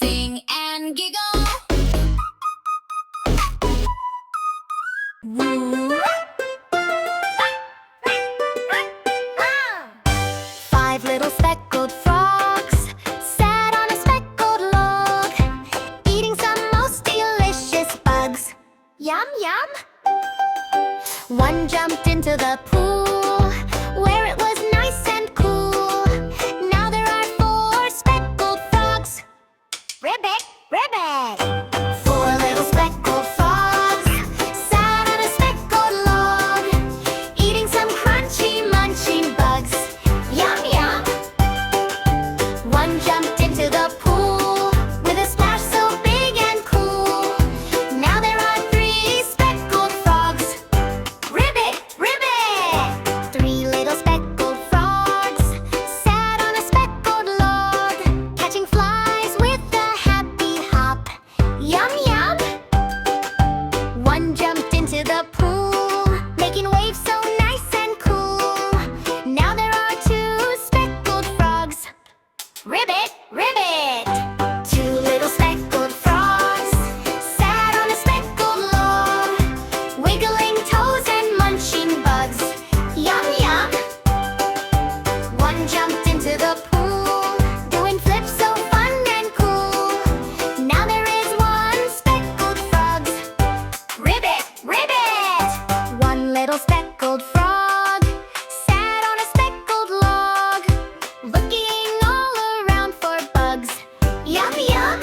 sing and giggle. Woo! 5 little speckled frogs sat on a speckled log, eating some most delicious bugs. Yum, yum! One jumped into the pool, where it was nice and cool. Now there are 4 speckled frogs. Ribbit, ribbit! 4 little speckled frogs sat on a speckled log, eating some crunchy, munching bugs. Yum, yum! One jumped into the pool with a splash so big and cool. Now there are 3 speckled frogs. Ribbit, ribbit! 3 little speckled frogs sat on a speckled log, catching flies with a happy hop. Yum, yum! One jumped into the pool, making waves so nice and cool. Now there are 2 speckled frogs. Ribbit, ribbit! 2 little speckled frogs sat on a speckled log, wiggling toes and munching bugs. Yum, yum! One jumped into the pool, doing flips so fun and cool. Now there is 1 speckled frog. Ribbit, ribbit! 1 little speckled frog sat on a speckled log, looking all around for bugs. Yum, yum!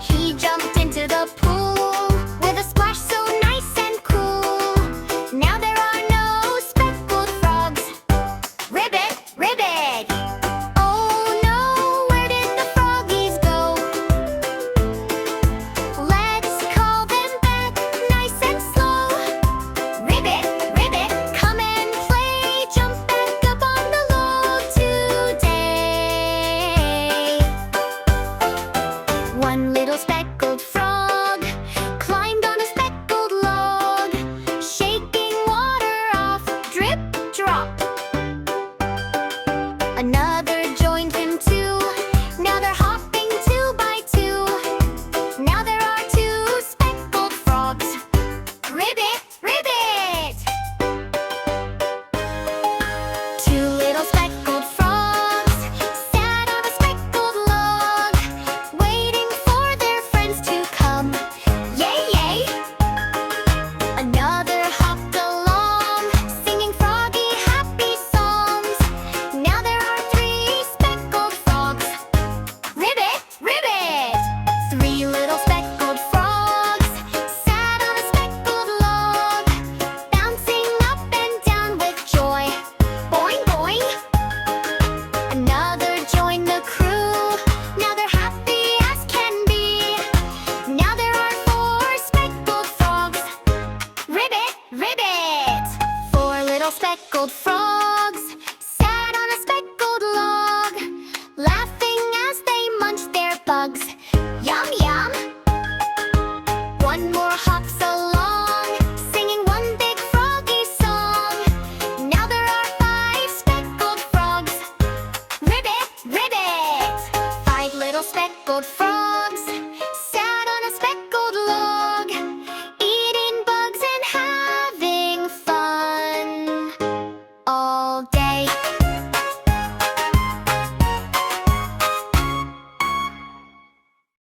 He jumped into the pool with a splash so nice and cool. Now there are no speckled frogs. Ribbit, ribbit! Oh no, where did the froggies go? Let's call them back nice and slow. Ribbit, ribbit, come and play. Jump back up on the log today. 1 little speckled frog climbed on a speckled log, shaking water off, drip, drop. Another joined him too. Now they're hopping 2 by 2. Now there are 2 speckled frogs. Ribbit, ribbit! 2 little speckled frogs sat on a speckled log, waiting for their friends to come. Yay, yay! Another hopped along, singing froggy happy songs. Now there are 3 speckled frogs. Ribbit, ribbit! 3 little speckled frogs sat on a speckled log, bouncing up and down with joy. Boing, boing! Another joined the crew. Now they're happy as can be. Now there are 4 speckled frogs. Ribbit, ribbit! 4 little speckled frogs sat on a speckled log, laughing as they munched their bugs. Yum, yum! 1 more hops along, singing 1 big froggy song. Now there are 5 speckled frogs. Ribbit, ribbit! 5 little speckled